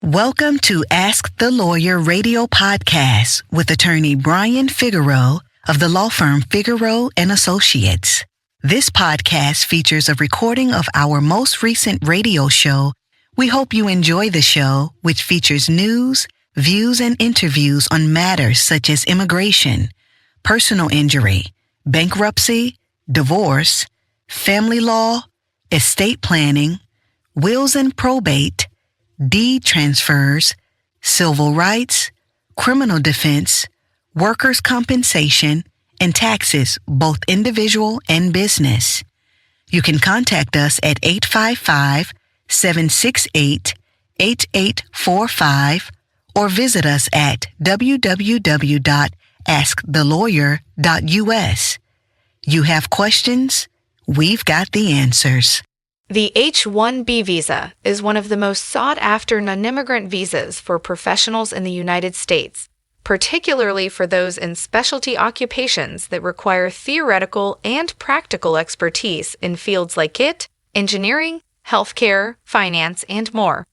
Welcome to Ask the Lawyer radio podcast with attorney Brian Figueroa of the law firm Figueroa and Associates. This podcast features a recording of our most recent radio show. We hope you enjoy the show, which features news, views, and interviews on matters such as immigration, personal injury, bankruptcy, divorce, family law, estate planning, wills and probate, deed transfers, civil rights, criminal defense, workers' compensation, and taxes, both individual and business. You can contact us at 855-768-8845 or visit us at www.askthelawyer.us. You have questions? We've got the answers. The H-1B visa is one of the most sought-after nonimmigrant visas for professionals in the United States, particularly for those in specialty occupations that require theoretical and practical expertise in fields like engineering, healthcare, finance, and more.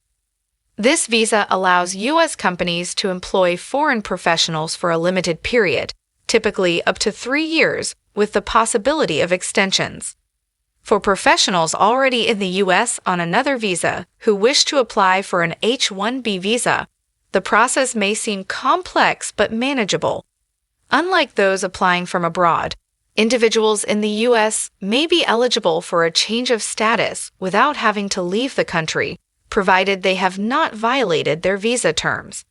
This visa allows U.S. companies to employ foreign professionals for a limited period, typically up to 3 years, with the possibility of extensions. For professionals already in the U.S. on another visa who wish to apply for an H-1B visa, the process may seem complex but manageable. Unlike those applying from abroad, individuals in the U.S. may be eligible for a change of status without having to leave the country, provided they have not violated their visa terms.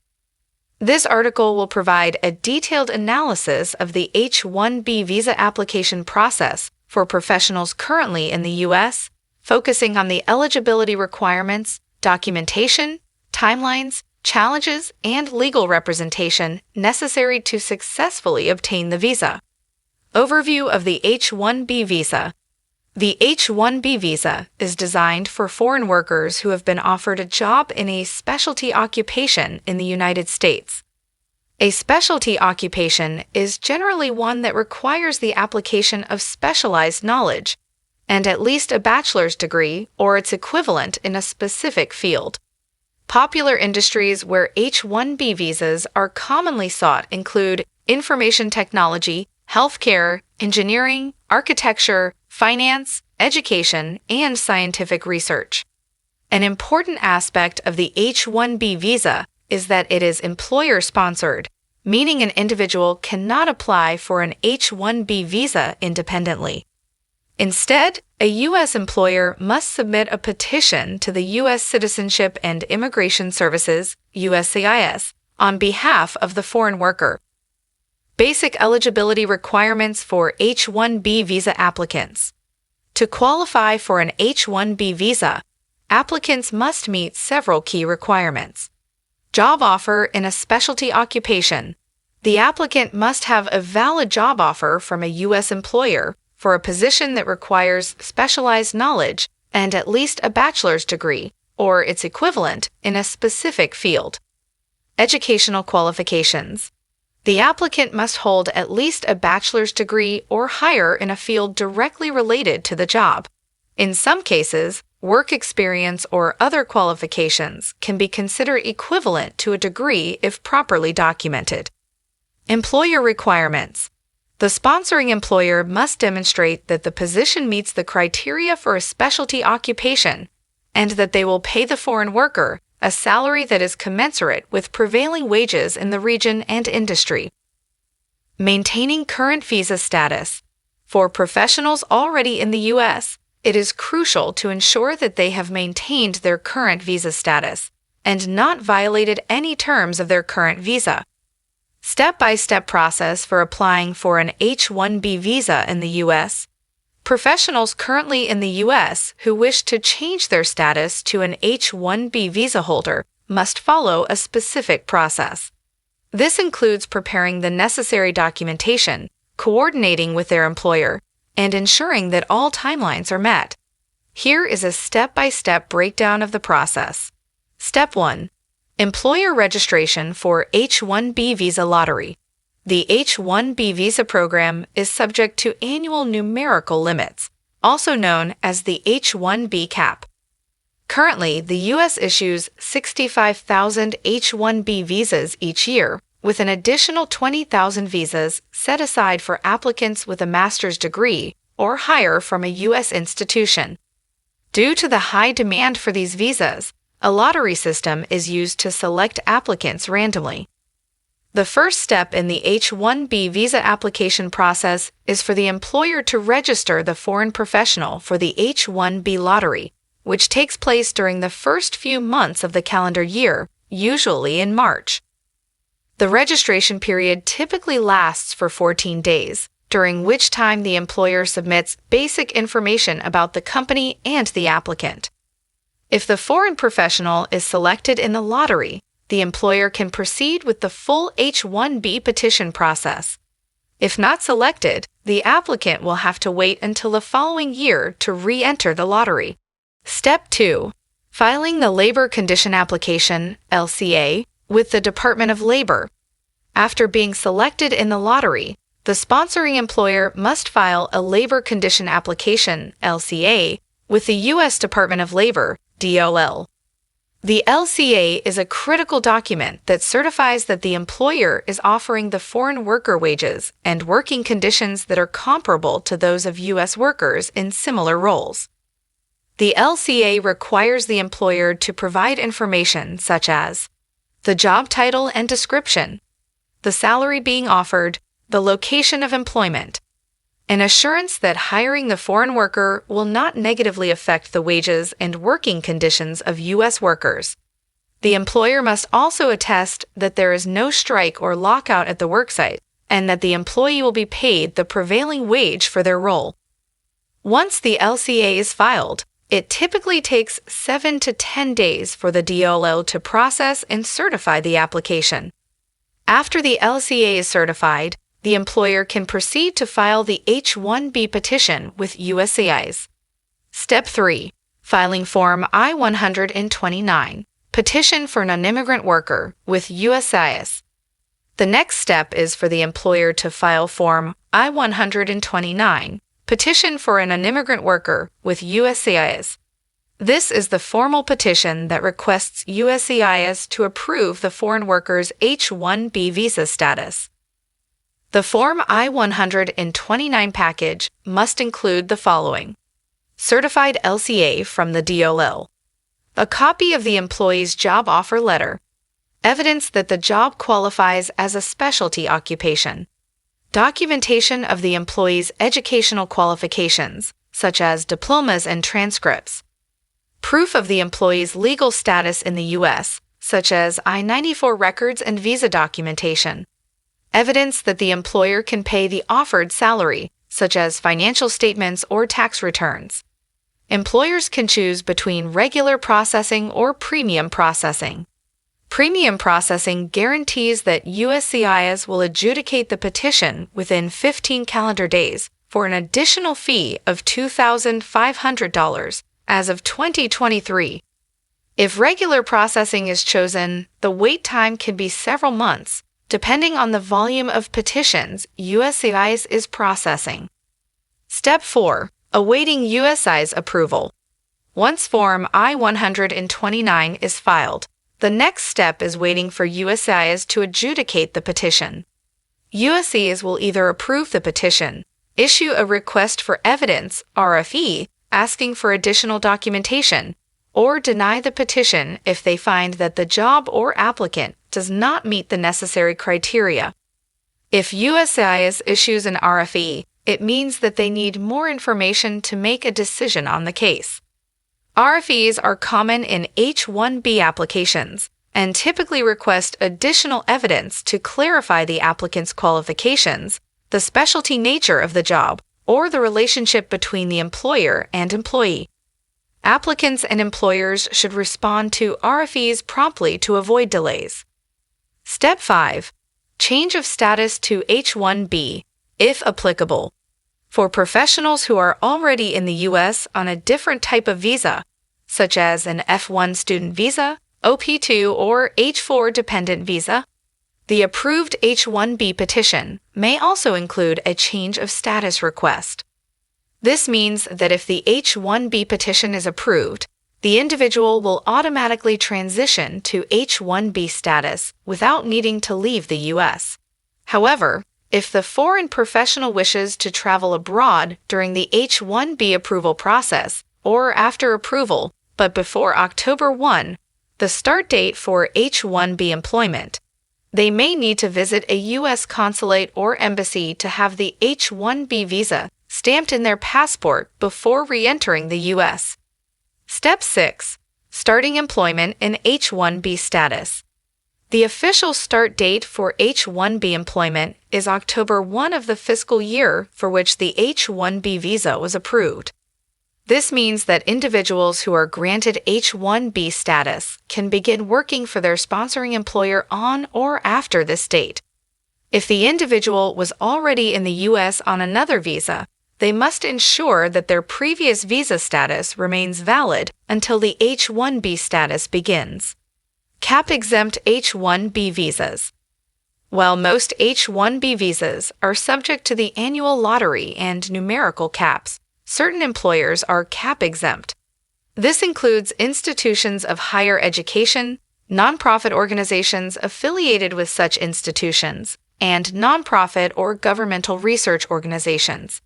This article will provide a detailed analysis of the H-1B visa application process for professionals currently in the U.S., focusing on the eligibility requirements, documentation, timelines, challenges, and legal representation necessary to successfully obtain the visa. Overview of the H-1B visa. The H-1B visa is designed for foreign workers who have been offered a job in a specialty occupation in the United States. A specialty occupation is generally one that requires the application of specialized knowledge and at least a bachelor's degree or its equivalent in a specific field. Popular industries where H-1B visas are commonly sought include information technology, healthcare, engineering, architecture, finance, education, and scientific research. An important aspect of the H-1B visa is that it is employer-sponsored, meaning an individual cannot apply for an H-1B visa independently. Instead, a U.S. employer must submit a petition to the U.S. Citizenship and Immigration Services, USCIS, on behalf of the foreign worker. Basic eligibility requirements for H-1B visa applicants. To qualify for an H-1B visa, applicants must meet several key requirements. Job offer in a specialty occupation. The applicant must have a valid job offer from a U.S. employer for a position that requires specialized knowledge and at least a bachelor's degree, or its equivalent, in a specific field. Educational qualifications. The applicant must hold at least a bachelor's degree or higher in a field directly related to the job. In some cases, work experience or other qualifications can be considered equivalent to a degree if properly documented. Employer requirements. The sponsoring employer must demonstrate that the position meets the criteria for a specialty occupation and that they will pay the foreign worker a salary that is commensurate with prevailing wages in the region and industry. Maintaining current visa status. For professionals already in the U.S., it is crucial to ensure that they have maintained their current visa status and not violated any terms of their current visa. Step-by-step process for applying for an H-1B visa in the U.S. Professionals currently in the U.S. who wish to change their status to an H-1B visa holder must follow a specific process. This includes preparing the necessary documentation, coordinating with their employer, and ensuring that all timelines are met. Here is a step-by-step breakdown of the process. Step 1. Employer registration for H-1B visa lottery. The H-1B visa program is subject to annual numerical limits, also known as the H-1B cap. Currently, the U.S. issues 65,000 H-1B visas each year, with an additional 20,000 visas set aside for applicants with a master's degree or higher from a U.S. institution. Due to the high demand for these visas, a lottery system is used to select applicants randomly. The first step in the H-1B visa application process is for the employer to register the foreign professional for the H-1B lottery, which takes place during the first few months of the calendar year, usually in March. The registration period typically lasts for 14 days, during which time the employer submits basic information about the company and the applicant. If the foreign professional is selected in the lottery, the employer can proceed with the full H-1B petition process. If not selected, the applicant will have to wait until the following year to re-enter the lottery. Step 2. Filing the Labor Condition Application, LCA, with the Department of Labor. After being selected in the lottery, the sponsoring employer must file a Labor Condition Application, LCA, with the U.S. Department of Labor, DOL. The LCA is a critical document that certifies that the employer is offering the foreign worker wages and working conditions that are comparable to those of U.S. workers in similar roles. The LCA requires the employer to provide information such as the job title and description, the salary being offered, the location of employment, an assurance that hiring the foreign worker will not negatively affect the wages and working conditions of U.S. workers. The employer must also attest that there is no strike or lockout at the worksite and that the employee will be paid the prevailing wage for their role. Once the LCA is filed, it typically takes 7 to 10 days for the DOL to process and certify the application. After the LCA is certified, the employer can proceed to file the H-1B petition with USCIS. Step 3. Filing Form I-129, Petition for Nonimmigrant Worker, with USCIS. The next step is for the employer to file Form I-129, Petition for an Nonimmigrant Worker, with USCIS. This is the formal petition that requests USCIS to approve the foreign worker's H-1B visa status. The Form I-129 package must include the following: certified LCA from the DOL, a copy of the employee's job offer letter, evidence that the job qualifies as a specialty occupation, documentation of the employee's educational qualifications, such as diplomas and transcripts, proof of the employee's legal status in the U.S., such as I-94 records and visa documentation, evidence that the employer can pay the offered salary, such as financial statements or tax returns. Employers can choose between regular processing or premium processing. Premium processing guarantees that USCIS will adjudicate the petition within 15 calendar days for an additional fee of $2,500 as of 2023. If regular processing is chosen, the wait time can be several months, depending on the volume of petitions USCIS is processing. Step 4. Awaiting USCIS approval. Once Form I-129 is filed, the next step is waiting for USCIS to adjudicate the petition. USCIS will either approve the petition, issue a request for evidence, RFE, asking for additional documentation, or deny the petition if they find that the job or applicant does not meet the necessary criteria. If USCIS issues an RFE, it means that they need more information to make a decision on the case. RFEs are common in H-1B applications and typically request additional evidence to clarify the applicant's qualifications, the specialty nature of the job, or the relationship between the employer and employee. Applicants and employers should respond to RFEs promptly to avoid delays. Step 5. Change of status to H-1B, if applicable. For professionals who are already in the U.S. on a different type of visa, such as an F-1 student visa, OP-2, or H-4 dependent visa, the approved H-1B petition may also include a change of status request. This means that if the H-1B petition is approved, the individual will automatically transition to H-1B status without needing to leave the U.S. However, if the foreign professional wishes to travel abroad during the H-1B approval process or after approval, but before October 1, the start date for H-1B employment, they may need to visit a U.S. consulate or embassy to have the H-1B visa stamped in their passport before re-entering the U.S. Step 6. Starting employment in H-1B status. The official start date for H-1B employment is October 1 of the fiscal year for which the H-1B visa was approved. This means that individuals who are granted H-1B status can begin working for their sponsoring employer on or after this date. If the individual was already in the U.S. on another visa, they must ensure that their previous visa status remains valid until the H-1B status begins. Cap-exempt H-1B visas. While most H-1B visas are subject to the annual lottery and numerical caps, certain employers are cap-exempt. This includes institutions of higher education, nonprofit organizations affiliated with such institutions, and nonprofit or governmental research organizations.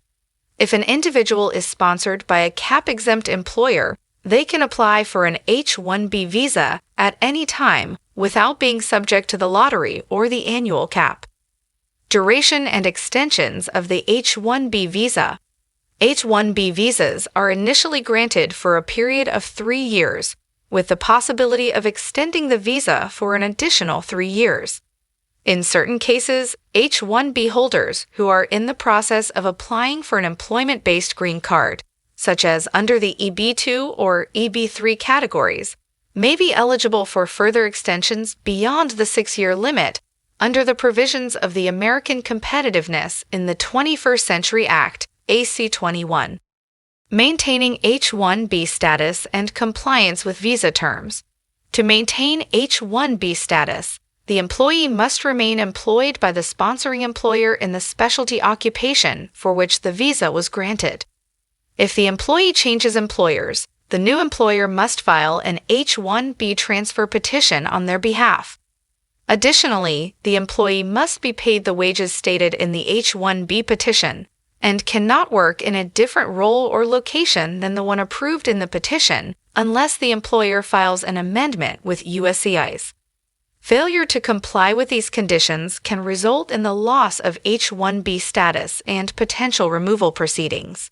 If an individual is sponsored by a cap-exempt employer, they can apply for an H-1B visa at any time without being subject to the lottery or the annual cap. Duration and extensions of the H-1B visa. H-1B visas are initially granted for a period of 3 years, with the possibility of extending the visa for an additional 3 years. In certain cases, H-1B holders who are in the process of applying for an employment-based green card, such as under the EB-2 or EB-3 categories, may be eligible for further extensions beyond the 6-year limit under the provisions of the American Competitiveness in the 21st Century Act, AC-21. Maintaining H-1B status and compliance with visa terms. To maintain H-1B status, the employee must remain employed by the sponsoring employer in the specialty occupation for which the visa was granted. If the employee changes employers, the new employer must file an H-1B transfer petition on their behalf. Additionally, the employee must be paid the wages stated in the H-1B petition and cannot work in a different role or location than the one approved in the petition unless the employer files an amendment with USCIS. Failure to comply with these conditions can result in the loss of H-1B status and potential removal proceedings.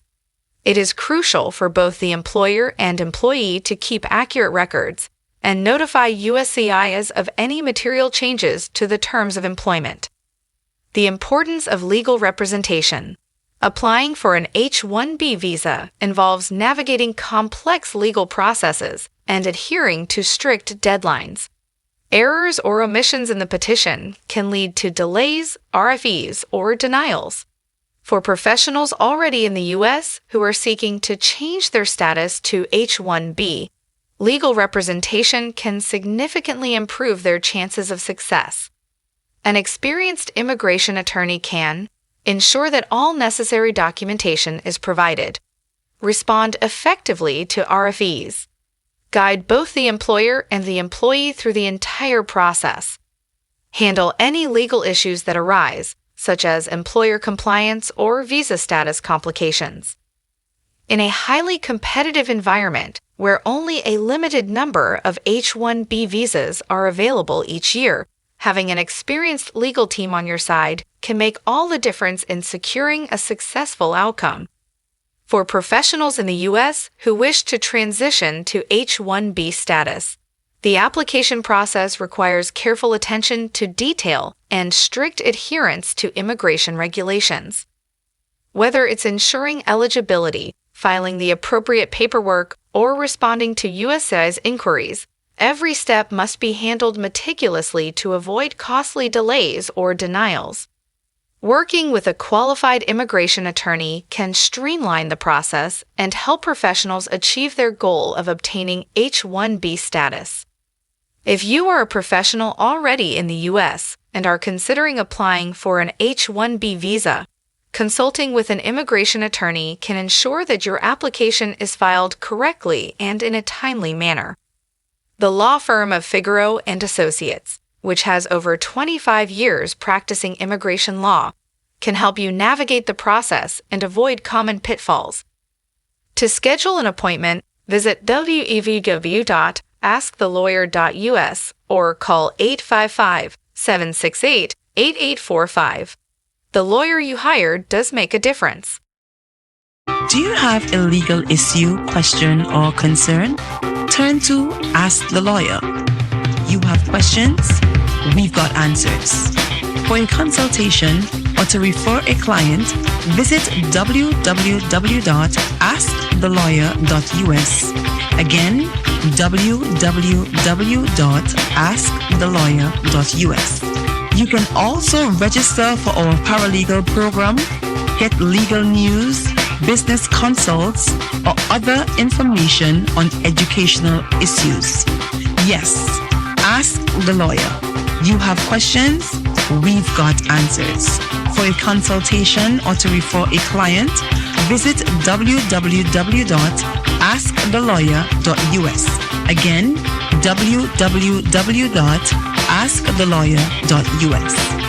It is crucial for both the employer and employee to keep accurate records and notify USCIS of any material changes to the terms of employment. The importance of legal representation. Applying for an H-1B visa involves navigating complex legal processes and adhering to strict deadlines. Errors or omissions in the petition can lead to delays, RFEs, or denials. For professionals already in the U.S. who are seeking to change their status to H-1B, legal representation can significantly improve their chances of success. An experienced immigration attorney can ensure that all necessary documentation is provided, respond effectively to RFEs, guide both the employer and the employee through the entire process, handle any legal issues that arise, such as employer compliance or visa status complications. In a highly competitive environment where only a limited number of H-1B visas are available each year, having an experienced legal team on your side can make all the difference in securing a successful outcome. For professionals in the U.S. who wish to transition to H-1B status, the application process requires careful attention to detail and strict adherence to immigration regulations. Whether it's ensuring eligibility, filing the appropriate paperwork, or responding to USCIS inquiries, every step must be handled meticulously to avoid costly delays or denials. Working with a qualified immigration attorney can streamline the process and help professionals achieve their goal of obtaining H-1B status. If you are a professional already in the U.S. and are considering applying for an H-1B visa, Consulting with an immigration attorney can ensure that your application is filed correctly and in a timely manner. The law firm of Figaro and Associates, which has over 25 years practicing immigration law, can help you navigate the process and avoid common pitfalls. To schedule an appointment, visit www.askthelawyer.us or call 855-768-8845. The lawyer you hired does make a difference. Do you have a legal issue, question, or concern? Turn to Ask the Lawyer. You have questions? We've got answers. For a consultation or to refer a client, visit www.askthelawyer.us. Again, www.askthelawyer.us. You can also register for our paralegal program, get legal news, business consults, or other information on educational issues. Yes, ask the lawyer. You have questions? We've got answers. For a consultation or to refer a client, visit www.askthelawyer.us. Again, www.askthelawyer.us.